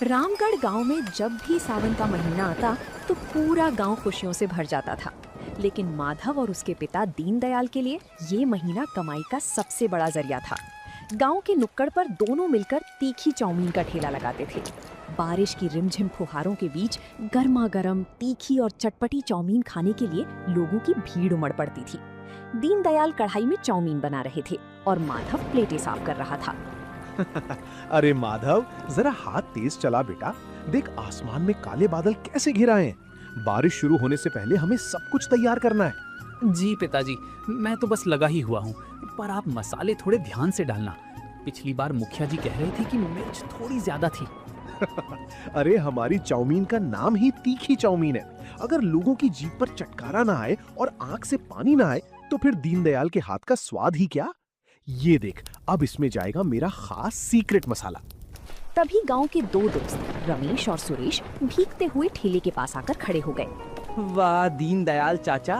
रामगढ़ गांव में जब भी सावन का महीना आता तो पूरा गांव खुशियों से भर जाता था। लेकिन माधव और उसके पिता दीनदयाल के लिए ये महीना कमाई का सबसे बड़ा जरिया था। गांव के नुक्कड़ पर दोनों मिलकर तीखी चाउमीन का ठेला लगाते थे। बारिश की रिमझिम फुहारों के बीच गर्मा गर्म तीखी और चटपटी चाउमीन खाने के लिए लोगों की भीड़ उमड़ पड़ती थी। दीनदयाल कढ़ाई में चाउमीन बना रहे थे और माधव प्लेटें साफ कर रहा था। अरे माधव, जरा हाथ तेज चला बेटा। देख आसमान में काले बादल कैसे घिर आए हैं। बारिश शुरू होने से पहले हमें सब कुछ तैयार करना है। जी पिताजी, मैं तो बस लगा ही हुआ हूँ, पर आप मसाले थोड़े ध्यान से डालना। पिछली बार मुखिया जी कह रहे थे कि मिर्च थोड़ी ज्यादा थी। अरे हमारी चाउमीन का नाम ही तीखी चाउमीन है। अगर लोगों की जीभ पर चटकारा ना आए और आंख से पानी ना आए तो फिर दीनदयाल के हाथ का स्वाद ही क्या। ये देख, अब इसमें जाएगा मेरा खास सीक्रेट मसाला। तभी गांव के दो दोस्त रमेश और सुरेश भीगते हुए ठेले के पास आकर खड़े हो गए। वाह दीनदयाल चाचा,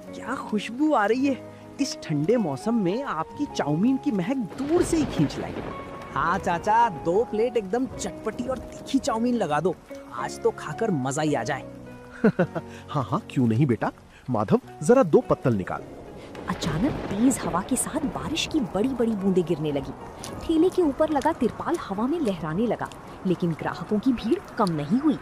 क्या खुशबू आ रही है। इस ठंडे मौसम में आपकी चाउमीन की महक दूर से ही खींच लाई। हाँ चाचा, 2 प्लेट एकदम चटपटी और तीखी चाउमीन लगा दो। आज तो खाकर मजा ही आ जाए। हाँ हाँ, क्यों नहीं बेटा। माधव, जरा 2 पत्तल निकाल। अचानक तेज हवा के साथ बारिश की बड़ी बड़ी बूंदें गिरने लगी। ठेले के ऊपर लगा तिरपाल हवा में लहराने लगा, लेकिन ग्राहकों की भीड़ कम नहीं हुई।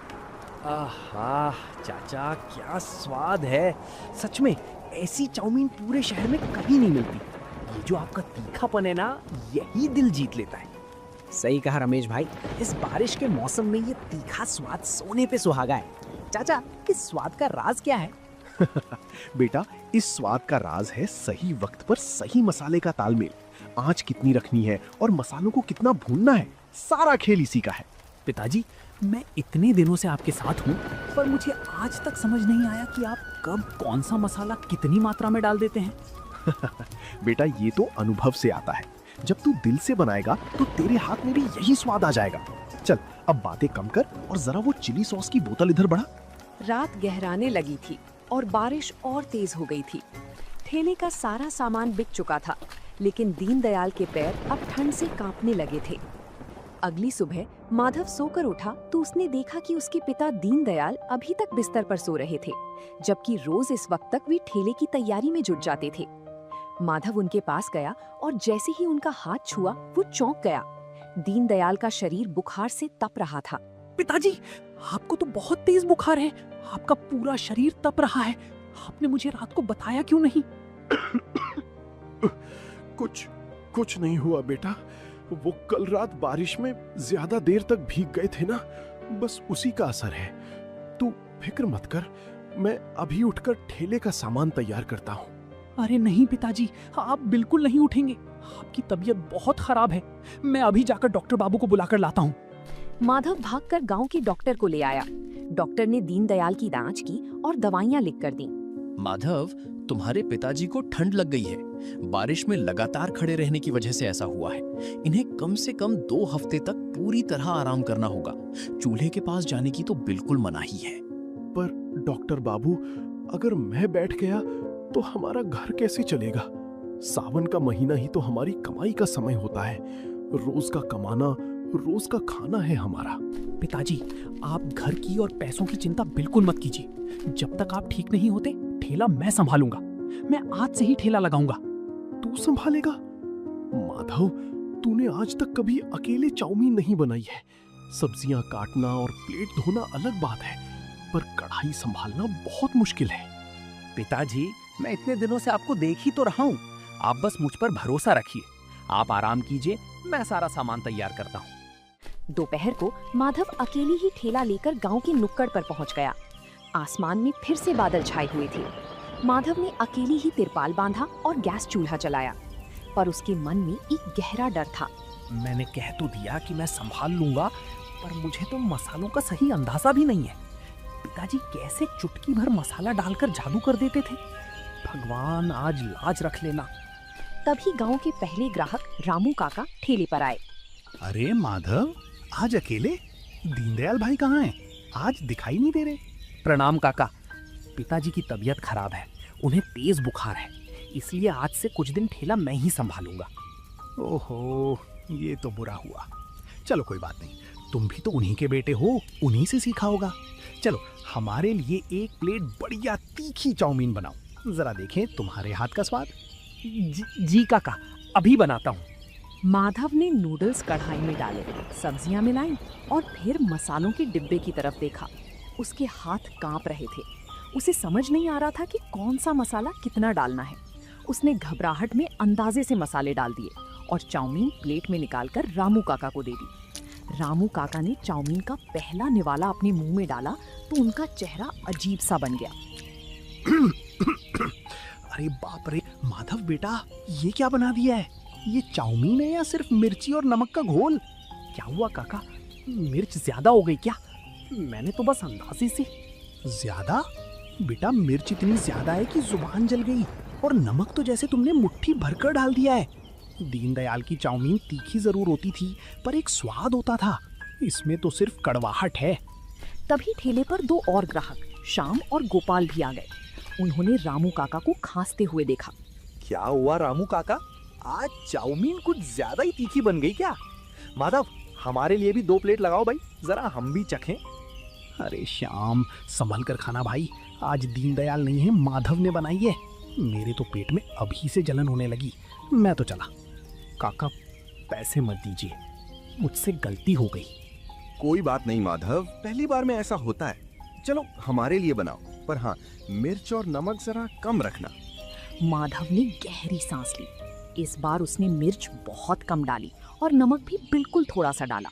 आहा चाचा, क्या स्वाद है। सच में ऐसी चाउमीन पूरे शहर में कहीं नहीं मिलती। ये जो आपका तीखापन है ना, यही दिल जीत लेता है। सही कहा रमेश भाई, इस बारिश के मौसम में ये तीखा स्वाद सोने पे सुहागा है। चाचा, इस स्वाद का राज क्या है? बेटा, इस स्वाद का राज है सही वक्त पर सही मसाले का तालमेल। आंच कितनी रखनी है और मसालों को कितना भूनना है, सारा खेल इसी का है। पिताजी, मैं इतने दिनों से आपके साथ हूँ, पर मुझे आज तक समझ नहीं आया कि आप कब कौन सा मसाला कितनी मात्रा में डाल देते हैं। बेटा, ये तो अनुभव से आता है। जब तू दिल से बनाएगा तो तेरे हाथ में भी यही स्वाद आ जाएगा। चल अब बातें कम कर और जरा वो चिली सॉस की बोतल इधर बढ़ा। रात गहराने लगी थी और बारिश और तेज हो गई थी। ठेले का सारा सामान बिक चुका था, लेकिन दीनदयाल के पैर अब ठंड से कांपने लगे थे। अगली सुबह माधव सोकर उठा तो उसने देखा कि उसके पिता दीनदयाल अभी तक बिस्तर पर सो रहे थे, जबकि रोज इस वक्त तक वे ठेले की तैयारी में जुट जाते थे। माधव उनके पास गया और जैसे ही उनका हाथ छुआ वो चौंक गया। दीनदयाल का शरीर बुखार से तप रहा था। पिताजी, आपको तो बहुत तेज बुखार है। आपका पूरा शरीर तप रहा है। आपने मुझे रात को बताया क्यों नहीं? कुछ नहीं हुआ बेटा। वो कल रात बारिश में ज्यादा देर तक भीग गए थे ना, बस उसी का असर है। तू फिक्र मत कर, मैं अभी उठकर ठेले का सामान तैयार करता हूँ। अरे नहीं पिताजी, आप बिल्कुल नहीं उठेंगे। आपकी तबीयत बहुत खराब है। मैं अभी जाकर डॉक्टर बाबू को बुलाकर लाता हूँ। माधव भागकर गांव के डॉक्टर को ले आया। डॉक्टर ने दीनदयाल की जांच की और दवाइयां लिख कर दी। माधव, तुम्हारे पिताजी को ठंड लग गई है। बारिश में लगातार खड़े रहने की वजह से ऐसा हुआ है। इन्हें कम से कम 2 हफ्ते तक पूरी तरह आराम करना होगा। चूल्हे के पास जाने की तो बिल्कुल मनाही है। पर डॉक्टर बाबू, अगर मैं बैठ गया तो हमारा घर कैसे चलेगा। सावन का महीना ही तो हमारी कमाई का समय होता है। रोज का कमाना, रोज का खाना है हमारा। पिताजी, आप घर की और पैसों की चिंता बिल्कुल मत कीजिए। जब तक आप ठीक नहीं होते, ठेला मैं संभालूंगा। मैं आज से ही ठेला लगाऊंगा। तू संभालेगा? माधव, तूने आज तक कभी अकेले चाउमीन नहीं बनाई है। सब्जियां काटना और प्लेट धोना अलग बात है, पर कढ़ाई संभालना बहुत मुश्किल है। पिताजी, मैं इतने दिनों से आपको देख ही तो रहा हूँ। आप बस मुझ पर भरोसा रखिए। आप आराम कीजिए, मैं सारा सामान तैयार करता हूँ। दोपहर को माधव अकेली ही ठेला लेकर गांव के नुक्कड़ पर पहुंच गया। आसमान में फिर से बादल छाए हुए थे। माधव ने अकेली ही तिरपाल बांधा और गैस चूल्हा जलाया, पर उसके मन में एक गहरा डर था। मैंने कह तो दिया कि मैं संभाल लूंगा, पर मुझे तो मसालों का सही अंदाजा भी नहीं है। पिताजी कैसे चुटकी भर मसाला डालकर जादू कर देते थे। भगवान, आज लाज रख लेना। तभी गांव के पहले ग्राहक रामू काका ठेले पर आए। अरे माधव, आज अकेले? दीनदयाल भाई कहाँ हैं? आज दिखाई नहीं दे रहे। प्रणाम काका। पिताजी की तबीयत खराब है, उन्हें तेज बुखार है, इसलिए आज से कुछ दिन ठेला मैं ही संभालूंगा। ओहो, ये तो बुरा हुआ। चलो कोई बात नहीं, तुम भी तो उन्हीं के बेटे हो, उन्हीं से सीखा होगा। चलो हमारे लिए एक प्लेट बढ़िया तीखी चाउमीन बनाओ, जरा देखें तुम्हारे हाथ का स्वाद। जी काका, अभी बनाता हूँ। माधव ने नूडल्स कढ़ाई में डाले, सब्जियां मिलाईं और फिर मसालों के डिब्बे की तरफ देखा। उसके हाथ कांप रहे थे। उसे समझ नहीं आ रहा था कि कौन सा मसाला कितना डालना है। उसने घबराहट में अंदाजे से मसाले डाल दिए और चाउमीन प्लेट में निकालकर रामू काका को दे दी। रामू काका ने चाउमीन का पहला निवाला अपने मुंह में डाला तो उनका चेहरा अजीब सा बन गया। अरे बाप रे माधव बेटा, ये क्या बना दिया है? ये चाउमीन है या सिर्फ मिर्ची और नमक का घोल? क्या हुआ काका, मिर्च ज्यादा हो गई क्या? मैंने तो बस अंदाजे से। ज्यादा? बेटा मिर्च इतनी ज्यादा है कि जुबान जल गई, और नमक तो जैसे तुमने मुट्ठी भरकर डाल दिया है। दीनदयाल की चाउमीन तीखी जरूर होती थी, पर एक स्वाद होता था। इसमें तो सिर्फ कड़वाहट है। तभी ठेले पर दो और ग्राहक श्याम और गोपाल भी आ गए। उन्होंने रामू काका को खांसते हुए देखा। क्या हुआ रामू काका, आज चाउमीन कुछ ज्यादा ही तीखी बन गई क्या? माधव, हमारे लिए भी 2 प्लेट लगाओ भाई, जरा हम भी चखें। अरे श्याम, संभल कर खाना भाई, आज दीनदयाल नहीं है, माधव ने बनाई है। मेरे तो पेट में अभी से जलन होने लगी, मैं तो चला। काका पैसे मत दीजिए, मुझसे गलती हो गई। कोई बात नहीं माधव, पहली बार में ऐसा होता है। चलो हमारे लिए बनाओ, पर हाँ मिर्च और नमक जरा कम रखना। माधव ने गहरी सांस ली। इस बार उसने मिर्च बहुत कम डाली और नमक भी बिल्कुल थोड़ा सा डाला।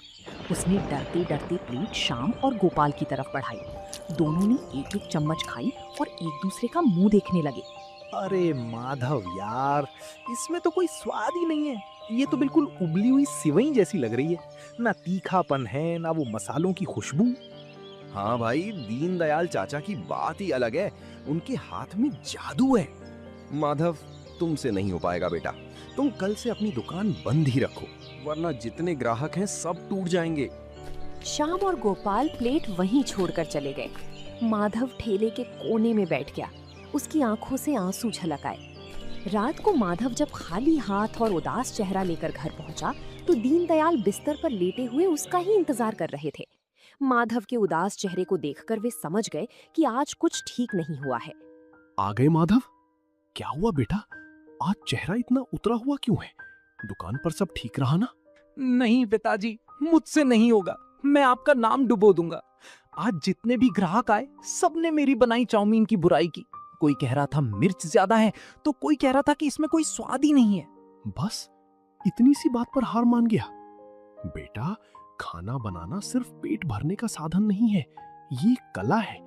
उसने डरते डरते प्लेट श्याम और गोपाल की तरफ बढ़ाई। दोनों ने एक एक चम्मच खाई और एक दूसरे का मुंह देखने लगे। अरे माधव यार, इसमें तो कोई स्वाद ही नहीं है। ये तो बिल्कुल उबली हुई सिवई जैसी लग रही है। ना तीखापन है, ना वो मसालों की खुशबू। हाँ भाई, दीनदयाल चाचा की बात ही अलग है, उनके हाथ में जादू है। माधव, तुमसे नहीं हो पाएगा बेटा, तुम कल से अपनी दुकान बंद ही रखो, वरना जितने ग्राहक हैं सब टूट जाएंगे। श्याम और गोपाल प्लेट वहीं छोड़कर चले गए। माधव ठेले के कोने में बैठ गया। उसकी आंखों से आंसू झलक आए। रात को माधव जब खाली हाथ और उदास चेहरा लेकर घर पहुंचा तो दीनदयाल बिस्तर पर लेटे हुए उसका ही इंतजार कर रहे थे। माधव के उदास चेहरे को देखकर वे समझ गए कि आज कुछ ठीक नहीं हुआ है। आ गए माधव? क्या हुआ बेटा, आज चेहरा इतना उतरा हुआ क्यों है? दुकान पर सब ठीक रहा ना? नहीं पिताजी, मुझसे नहीं होगा, मैं आपका नाम डुबो दूंगा। आज जितने भी ग्राहक आए सबने मेरी बनाई चाउमीन की बुराई की। कोई कह रहा था मिर्च ज्यादा है, तो कोई कह रहा था कि इसमें कोई स्वाद ही नहीं है। बस इतनी सी बात पर हार मान गया? बेटा, खाना बनाना सिर्फ पेट भरने का साधन नहीं है, ये कला है।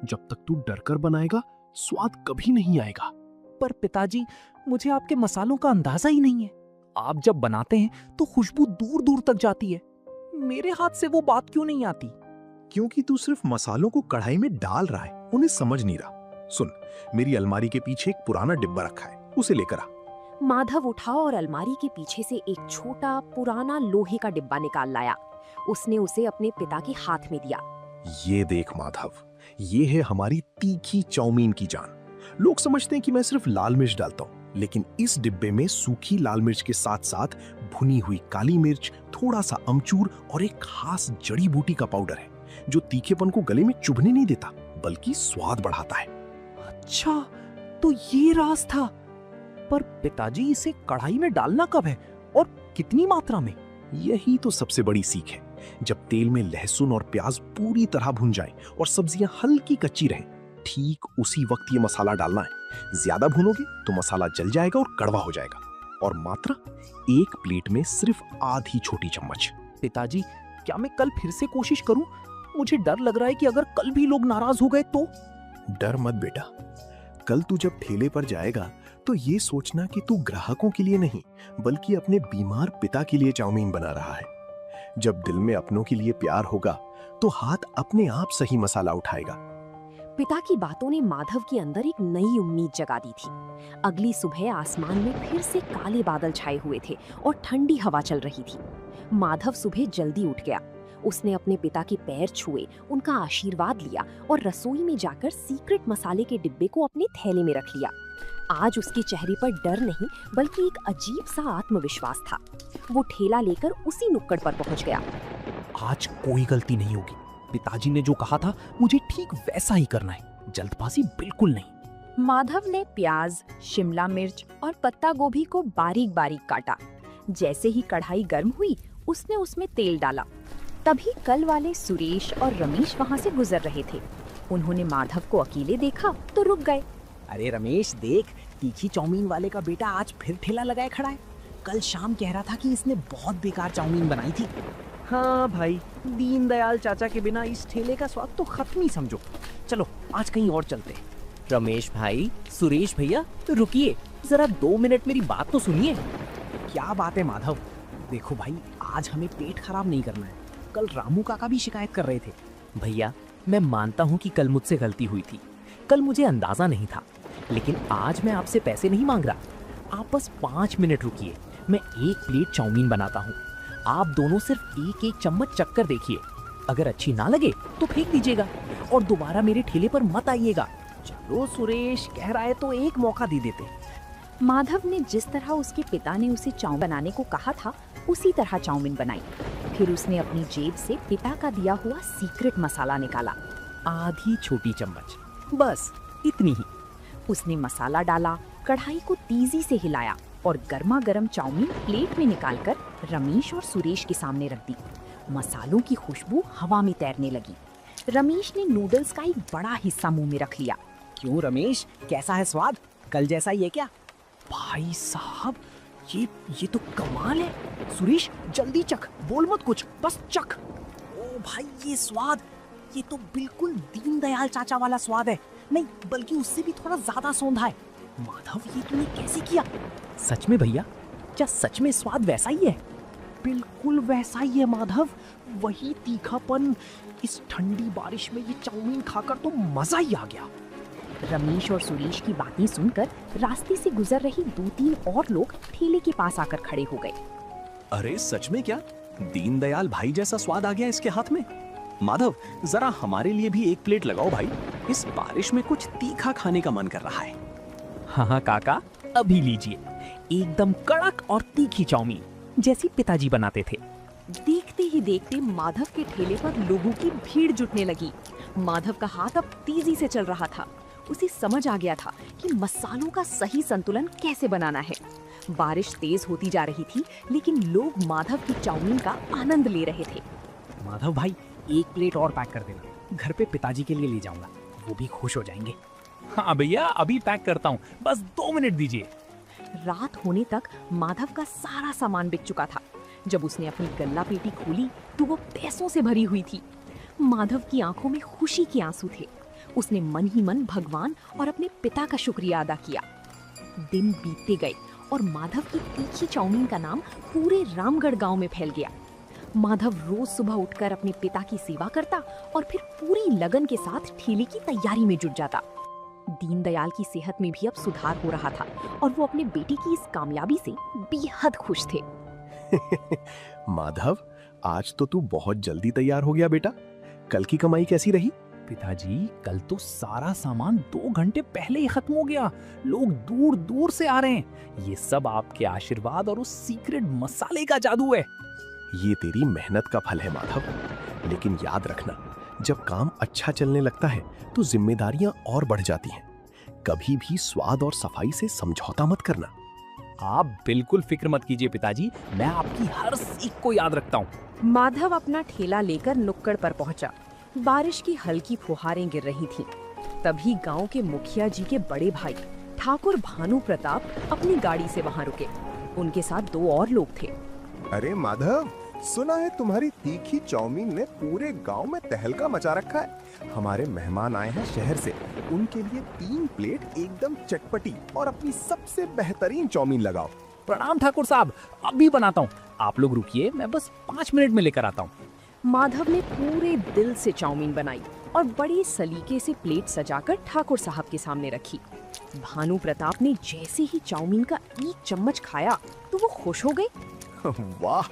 जब तक तू डरकर बनाएगा स्वाद कभी नहीं आएगा। पर पिताजी, मुझे आपके मसालों का अंदाजा ही नहीं है। आप जब बनाते हैं तो खुशबू दूर दूर तक जाती है। मेरे हाथ से वो बात क्यों नहीं आती? क्योंकि तू सिर्फ मसालों को कढ़ाई में डाल रहा है, उन्हें समझ नहीं रहा। सुन, मेरी अलमारी के पीछे एक पुराना डिब्बा रखा है, उसे लेकर आ। माधव उठा और अलमारी के पीछे से एक छोटा पुराना लोहे का डिब्बा निकाल लाया। उसने उसे अपने पिता के हाथ में दिया। ये देख माधव, ये है हमारी तीखी चाउमीन की जान। लोग समझते हैं कि मैं सिर्फ लाल मिर्च डालता हूँ, लेकिन इस डिब्बे में सूखी लाल मिर्च के साथ साथ भुनी हुई काली मिर्च, थोड़ा सा अमचूर और एक खास जड़ी बूटी का पाउडर है, जो तीखेपन को गले में चुभने नहीं देता बल्कि स्वाद बढ़ाता है। अच्छा, तो ये राज था। पर पिताजी, इसे कढ़ाई में डालना कब है और कितनी मात्रा में? यही तो सबसे बड़ी सीख है। जब तेल में लहसुन और प्याज पूरी तरह भुन जाए और सब्जियां हल्की कच्ची रहें, ठीक उसी वक्त ये मसाला डालना है। ज्यादा भुनोगे तो मसाला जल जाएगा और कड़वा हो जाएगा। और मात्रा एक प्लेट में सिर्फ आधी छोटी चम्मच। पिताजी, क्या मैं कल फिर से कोशिश करूं? मुझे डर लग रहा है कि अगर कल भी लोग नाराज हो गए तो। डर मत बेटा, कल तू जब ठेले पर जाएगा तो ये सोचना कि तू ग्राहकों के लिए नहीं बल्कि अपने बीमार पिता के लिए चाउमीन बना रहा है। जब दिल में अपनों के लिए प्यार होगा तो हाथ अपने आप सही मसाला उठाएगा। पिता की बातों ने माधव के अंदर एक नई उम्मीद जगा दी थी। अगली सुबह आसमान में फिर से काले बादल छाए हुए थे और ठंडी हवा चल रही थी। माधव सुबह जल्दी उठ गया। उसने अपने पिता के पैर छुए, उनका आशीर्वाद लिया और रसोई में जाकर सीक्रेट मसाले के डिब्बे को अपने थैले में रख लिया। आज उसके चेहरे पर डर नहीं बल्कि एक अजीब सा आत्मविश्वास था। वो ठेला लेकर उसी नुक्कड़ पर पहुंच गया। आज कोई गलती नहीं होगी। पिताजी ने जो कहा था मुझे ठीक वैसा ही करना है, जल्दबाजी बिल्कुल नहीं। माधव ने प्याज, शिमला मिर्च और पत्ता गोभी को बारीक बारीक काटा। जैसे ही कढ़ाई गर्म हुई, उसने उसमें तेल डाला। तभी कल वाले सुरेश और रमेश वहाँ से गुजर रहे थे। उन्होंने माधव को अकेले देखा तो रुक गए। अरे रमेश देख, तीखी चाउमीन वाले का बेटा आज फिर ठेला लगाए खड़ा है। कल शाम कह रहा था कि इसने बहुत बेकार चाउमीन बनाई थी। हाँ भाई, दीनदयाल चाचा के बिना इस ठेले का स्वाद तो खत्म ही समझो। चलो आज कहीं और चलते हैं। रमेश भाई, सुरेश भैया, तो रुकिए, जरा 2 मिनट मेरी बात तो सुनिए। क्या बात है माधव? देखो भाई, आज हमें पेट खराब नहीं करना है। कल रामू काका भी शिकायत कर रहे थे। भैया, मैं मानता हूँ कि कल मुझसे गलती हुई थी। कल मुझे अंदाजा नहीं था, लेकिन आज मैं आपसे पैसे नहीं मांग रहा। आप बस 5 मिनट रुकिए, मैं 1 प्लेट चाउमीन बनाता हूँ। आप दोनों सिर्फ 1-1 चम्मच चक्कर देखिए। अगर अच्छी ना लगे तो फेंक दीजिएगा और दोबारा मेरे ठेले पर मत आइएगा। चलो सुरेश कह रहा है तो एक मौका दे देते। माधव ने जिस तरह उसके पिता ने उसे चाउमीन बनाने को कहा था, उसी तरह चाउमीन बनाई। फिर उसने अपनी जेब से पिता का दिया हुआ सीक्रेट मसाला निकाला। आधी छोटी चम्मच, बस इतनी ही। उसने मसाला डाला, कढ़ाई को तेजी से हिलाया और गर्मा गर्म चाउमीन प्लेट में निकालकर रमेश और सुरेश के सामने रख दी। मसालों की खुशबू हवा में तैरने लगी। रमेश ने नूडल्स का एक बड़ा हिस्सा मुंह में रख लिया। क्यों रमेश, कैसा है स्वाद? कल जैसा ही है क्या? भाई साहब, ये तो कमाल है। सुरेश जल्दी चख, बोल मत कुछ, बस चख। ओ भाई, ये स्वाद, ये तो बिल्कुल दीनदयाल चाचा वाला स्वाद है। नहीं, बल्कि उससे भी थोड़ा ज्यादा सौंधा है। माधव, ये तूने कैसे किया? सच में भैया? क्या सच में स्वाद वैसा ही है? बिल्कुल वैसा ही है माधव, वही तीखापन। इस ठंडी बारिश में ये चाउमीन खाकर तो मजा ही आ गया। रमेश और सुरेश की बातें सुनकर रास्ते से गुजर रही 2-3 और लोग ठेले के पास आकर खड़े हो गए। अरे सच में क्या दीनदयाल भाई जैसा स्वाद आ गया इसके हाथ में? माधव, जरा हमारे लिए भी 1 प्लेट लगाओ भाई। इस बारिश में कुछ तीखा खाने का मन कर रहा है। हाँ काका, अभी लीजिए। एकदम कड़क और तीखी चाउमीन, जैसी पिताजी बनाते थे। देखते ही देखते माधव के ठेले पर लोगों की भीड़ जुटने लगी। माधव का हाथ अब तेजी से चल रहा था। उसे समझ आ गया था कि मसालों का सही संतुलन कैसे बनाना है। बारिश तेज होती जा रही थी, लेकिन लोग माधव की चाउमीन का आनंद ले रहे थे। माधव भाई, 1 प्लेट और पैक कर देना, घर पे पिताजी के लिए ले जाऊंगा, वो भी खुश हो जाएंगे। हाँ भैया, अभी पैक करता हूँ, बस 2 मिनट दीजिए। रात होने तक माधव का सारा सामान बिक चुका था। जब उसने अपनी गल्ला पेटी खोली तो वो पैसों से भरी हुई थी। माधव की आंखों में खुशी के आंसू थे। उसने मन ही मन भगवान और अपने पिता का शुक्रिया अदा किया। दिन बीतते गए और माधव की तीखी चाउमीन का नाम पूरे रामगढ़ गांव में फैल गया। माधव रोज सुबह उठकर अपने पिता की सेवा करता और फिर पूरी लगन के साथ ठेले की तैयारी में जुट जाता। दीनदयाल की सेहत में भी अब सुधार हो रहा था और वो अपने बेटे की इस कामयाबी से बेहद खुश थे। माधव, आज तो तू बहुत जल्दी तैयार हो गया बेटा। कल की कमाई कैसी रही? पिताजी, कल तो सारा सामान 2 घंटे पहले ही खत्म हो गया। लोग दूर दूर से आ रहे हैं। ये सब आपके आशीर्वाद और उस सीक्रेट मसाले का जादू है। ये तेरी मेहनत का फल है माधव, लेकिन याद रखना, जब काम अच्छा चलने लगता है तो जिम्मेदारियां और बढ़ जाती हैं। कभी भी स्वाद और सफाई से समझौता मत करना। आप बिल्कुल फिक्र मत कीजिए पिताजी, मैं आपकी हर सीख को याद रखता हूँ। माधव अपना ठेला लेकर नुक्कड़ पर पहुंचा। बारिश की हल्की फुहारें गिर रही थीं। तभी गांव के मुखिया जी के बड़े भाई ठाकुर भानु प्रताप अपनी गाड़ी से वहां रुके। उनके साथ 2 और लोग थे। अरे माधव, सुना है तुम्हारी तीखी चाउमीन ने पूरे गांव में तहलका मचा रखा है। हमारे मेहमान आए हैं शहर से, उनके लिए 3 प्लेट एकदम चटपटी और अपनी सबसे बेहतरीन चाउमीन लगाओ। प्रणाम ठाकुर साहब, अभी बनाता हूँ, आप लोग रुकिए, मैं बस 5 मिनट में लेकर आता हूँ। माधव ने पूरे दिल से चाउमीन बनाई और बड़ी सलीके से प्लेट सजाकर ठाकुर साहब के सामने रखी। भानु प्रताप ने जैसे ही चाउमीन का 1 चम्मच खाया तो वो खुश हो गए। वाह,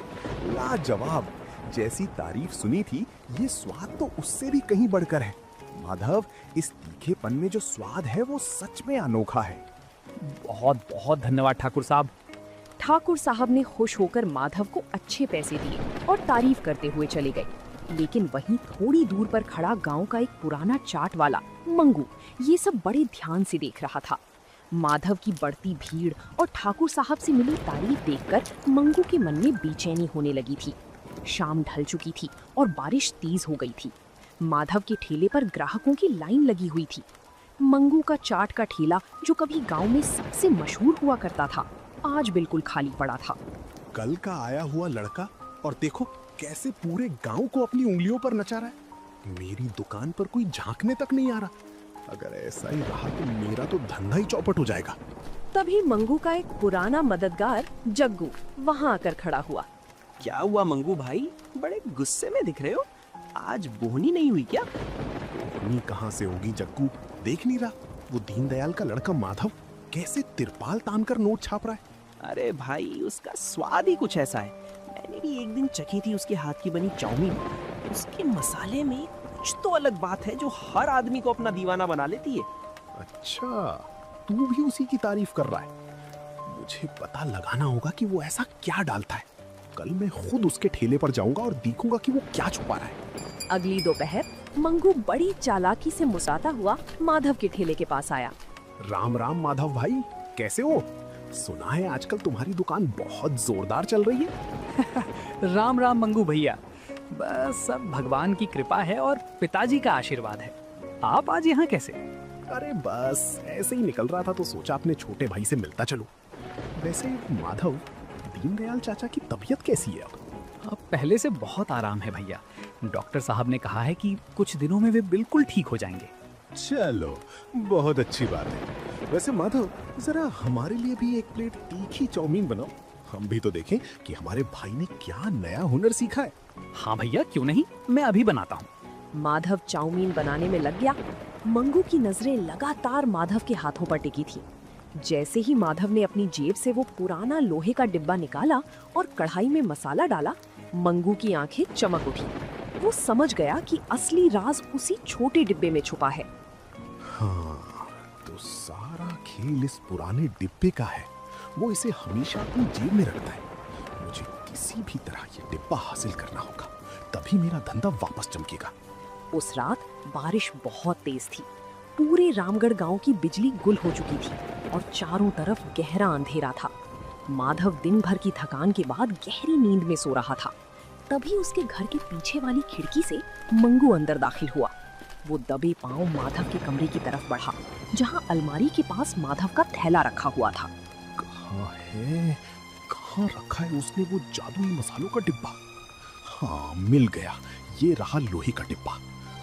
लाजवाब! जैसी तारीफ सुनी थी, ये स्वाद तो उससे भी कहीं बढ़कर है। माधव, इस तीखेपन में जो स्वाद है वो सच में अनोखा है। बहुत बहुत धन्यवाद ठाकुर साहब। ठाकुर साहब ने खुश होकर माधव को अच्छे पैसे दिए और तारीफ करते हुए चले गए। लेकिन वहीं थोड़ी दूर पर खड़ा गांव का एक पुराना चाट वाला मंगू ये सब बड़े ध्यान से देख रहा था। माधव की बढ़ती भीड़ और ठाकुर साहब से मिली तारीफ देखकर मंगू के मन में बेचैनी होने लगी थी। शाम ढल चुकी थी और बारिश तेज हो गई थी। माधव के ठेले पर ग्राहकों की लाइन लगी हुई थी। मंगू का चाट का ठेला, जो कभी गांव में सबसे मशहूर हुआ करता था, आज बिल्कुल खाली पड़ा था। कल का आया हुआ लड़का और देखो कैसे पूरे गांव को अपनी उंगलियों पर नचा रहा है। मेरी दुकान पर कोई झांकने तक नहीं आ रहा। अगर ऐसा ही रहा तो मेरा तो धंधा ही चौपट हो जाएगा। तभी मंगू का एक पुराना मददगार जग्गू वहां आकर खड़ा हुआ। क्या हुआ मंगू भाई, बड़े गुस्से में दिख रहे हो? आज बोहनी नहीं हुई क्या? बोहनी कहाँ से होगी जग्गू, देख नहीं रहा वो दीनदयाल का लड़का माधव कैसे तिरपाल तानकर नोट छाप रहा है। अरे भाई, उसका स्वाद ही कुछ ऐसा है। मैंने भी एक दिन चखी थी उसके हाथ की बनी चाउमीन। उसके मसाले में कुछ तो अलग बात है जो हर आदमी को अपना दीवाना बना लेती है। अच्छा, तू भी उसी की तारीफ कर रहा है। मुझे पता लगाना होगा कि वो ऐसा क्या डालता है। कल मैं खुद उसके ठेले पर जाऊंगा और देखूंगा कि वो क्या छुपा रहा है। अगली दोपहर मंगू बड़ी चालाकी से मुस्कुराता हुआ माधव के ठेले के पास आया। राम राम माधव भाई, कैसे हो? सुना है आजकल तुम्हारी दुकान बहुत जोरदार चल रही है। राम राम मंगू भैया, बस सब भगवान की कृपा है और पिताजी का आशीर्वाद है। आप आज यहाँ कैसे? अरे बस ऐसे ही निकल रहा था तो सोचा अपने छोटे भाई से मिलता चलूं। वैसे माधव, दीनदयाल चाचा की तबीयत कैसी है अब? अब पहले से बहुत आराम है भैया। डॉक्टर साहब ने कहा है कि कुछ दिनों में वे बिल्कुल ठीक हो जाएंगे। चलो, बहुत अच्छी बात है। वैसे माधव, जरा हमारे लिए भी एक प्लेट तीखी चाउमीन बनाओ। हम भी तो देखें कि हमारे भाई ने क्या नया हुनर सीखा है। हाँ भैया, क्यों नहीं, मैं अभी बनाता हूँ। माधव चाउमीन बनाने में लग गया। मंगू की नजरें लगातार माधव के हाथों पर टिकी थी। जैसे ही माधव ने अपनी जेब से वो पुराना लोहे का डिब्बा निकाला और कढ़ाई में मसाला डाला, मंगू की आंखें चमक उठी। वो समझ गया कि असली राज उसी छोटे डिब्बे में छुपा है। हाँ, तो सारा खेल इस पुराने डिब्बे का है। वो इसे हमेशा अपनी जेब में रखता है। मुझे किसी भी तरह ये डिब्बा हासिल करना होगा, तभी मेरा धंधा वापस चमकेगा। उस रात बारिश बहुत तेज थी। पूरे रामगढ़ गांव की बिजली गुल हो चुकी थी और चारों तरफ गहरा अंधेरा था। माधव दिन भर की थकान के बाद गहरी नींद में सो रहा था। तभी उसके घर के पीछे वाली खिड़की से मंगू अंदर दाखिल हुआ। वो दबे पांव माधव के कमरे की तरफ बढ़ा, जहां अलमारी के पास माधव का थैला रखा हुआ था। कहाँ है? कहाँ रखा है उसने वो जादुई मसालों का डिब्बा? हाँ, मिल गया। ये रहा लोहे का डिब्बा।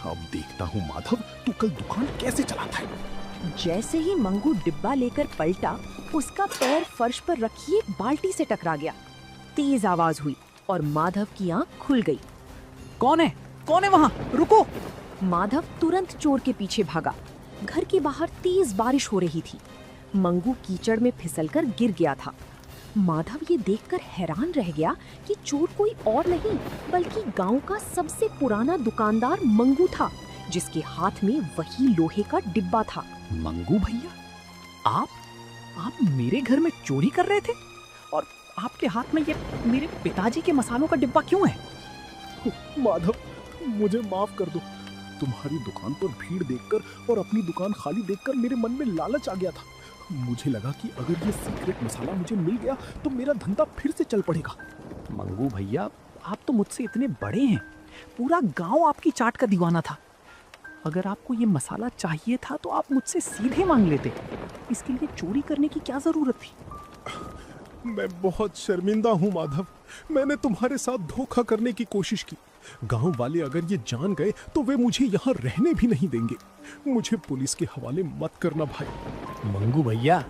अब देखता हूँ माधव, तू कल दुकान कैसे चलाता है। जैसे ही मंगू डिब्बा लेकर पलटा, उसका पैर फर्श पर रखी एक बाल्टी से टकरा गया। तेज आवाज हुई और माधव की आंख खुल गई। कौन है? कौन है वहाँ? रुको! माधव तुरंत चोर के पीछे भागा। घर के बाहर तेज बारिश हो रही थी। मंगू कीचड़ में फिसलकर गिर गया था। माधव ये देखकर हैरान रह गया कि चोर कोई और नहीं बल्कि गांव का सबसे पुराना दुकानदार मंगू था, जिसके हाथ में वही लोहे का डिब्बा था। मंगू भैया, आप मेरे घर में चोरी कर रहे थे? और आपके हाथ में ये मेरे पिताजी के मसालों का डिब्बा क्यों है? माधव, मुझे माफ कर दो। तुम्हारी दुकान पर भीड़ देखकर और अपनी दुकान खाली देखकर मेरे मन में लालच आ गया था। मुझे लगा कि अगर ये सीक्रेट मसाला मुझे मिल गया तो मेरा धंधा फिर से चल पड़ेगा। मंगू भैया, आप तो मुझसे इतने बड़े हैं। पूरा गांव आपकी चाट का दीवाना था। अगर आपको ये मसाला चाहिए था तो आप मुझसे सीधे मांग लेते। इसके लिए चोरी करने की क्या जरूरत थी? मैं बहुत शर्मिंदा हूँ माधव। मैंने तुम्हारे साथ धोखा करने की कोशिश की। गांव वाले अगर ये जान गए तो वे मुझे यहाँ रहने भी नहीं देंगे। मुझे पुलिस के हवाले मत करना भाई। मंगू भैया,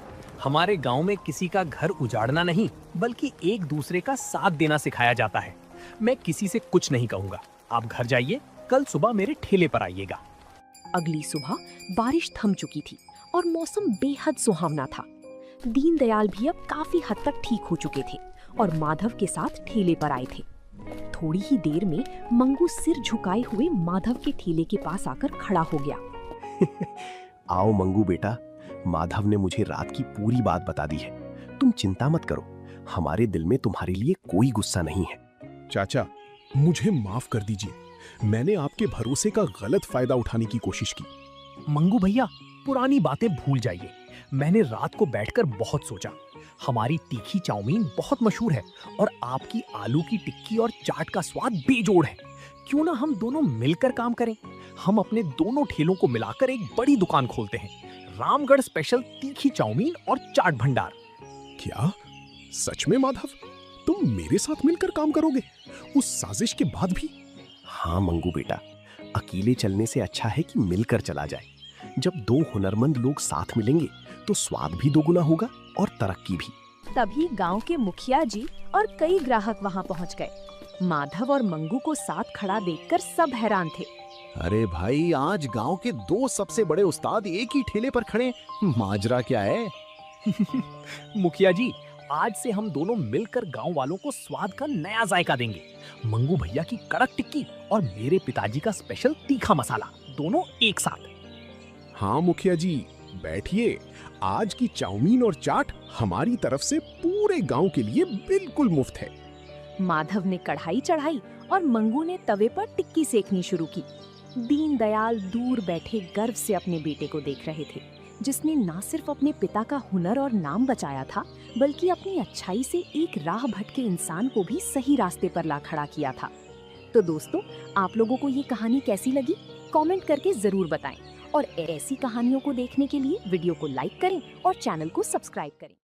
हमारे गांव में किसी का घर उजाड़ना नहीं बल्कि एक दूसरे का साथ देना सिखाया जाता है। मैं किसी से कुछ नहीं कहूँगा। आप घर जाइए, कल सुबह मेरे ठेले पर आइएगा। अगली सुबह बारिश थम चुकी थी और मौसम बेहद सुहावना था। दीनदयाल भी अब काफी हद तक ठीक हो चुके थे और माधव के साथ ठेले पर आए थे। थोड़ी ही देर में मंगू सिर झुकाए हुए माधव के ठेले के पास आकर खड़ा हो गया। आओ मंगू बेटा, माधव ने मुझे रात की पूरी बात बता दी है। तुम चिंता मत करो, हमारे दिल में तुम्हारे लिए कोई गुस्सा नहीं है। चाचा, मुझे माफ कर दीजिए। मैंने आपके भरोसे का गलत फायदा उठाने की कोशिश की। मंगू भैया, पुरानी बातें भूल जाइए। मैंने रात को बैठकर बहुत सोचा। हमारी तीखी चाउमीन बहुत मशहूर है और आपकी आलू की टिक्की और चाट का स्वाद बेजोड़ है। क्यों ना हम दोनों मिलकर काम करें? हम अपने दोनों ठेलों को मिलाकर एक बड़ी दुकान खोलते हैं, रामगढ़ स्पेशल तीखी चाउमीन और चाट भंडार। क्या सच में माधव, तुम मेरे साथ मिलकर काम करोगे उस साजिश के बाद भी? हाँ मंगू बेटा, अकेले चलने से अच्छा है कि मिलकर चला जाए। जब दो हुनरमंद लोग साथ मिलेंगे तो स्वाद भी दोगुना होगा और तरक्की भी। तभी गांव के मुखिया जी और कई ग्राहक वहां पहुंच गए। माधव और मंगू को साथ खड़ा देखकर सब हैरान थे। अरे भाई, आज गांव के दो सबसे बड़े उस्ताद एक ही ठेले पर खड़े, माजरा क्या है? मुखिया जी, आज से हम दोनों मिलकर गांव वालों को स्वाद का नया जायका देंगे। मंगू भैया की कड़क टिक्की और मेरे पिताजी का स्पेशल तीखा मसाला, दोनों एक साथ। हाँ मुखिया जी, बैठिए। आज की चाउमीन और चाट हमारी तरफ से पूरे गांव के लिए बिल्कुल मुफ्त है। माधव ने कढ़ाई चढ़ाई और मंगू ने तवे पर टिक्की सेकनी शुरू की। दीनदयाल दूर बैठे गर्व से अपने बेटे को देख रहे थे, जिसने ना सिर्फ अपने पिता का हुनर और नाम बचाया था, बल्कि अपनी अच्छाई से एक राह भटके इंसान को भी सही रास्ते पर ला खड़ा किया था। तो दोस्तों, आप लोगों को ये कहानी कैसी लगी? कमेंट करके जरूर बताएं और ऐसी कहानियों को देखने के लिए वीडियो को लाइक करें और चैनल को सब्सक्राइब करें।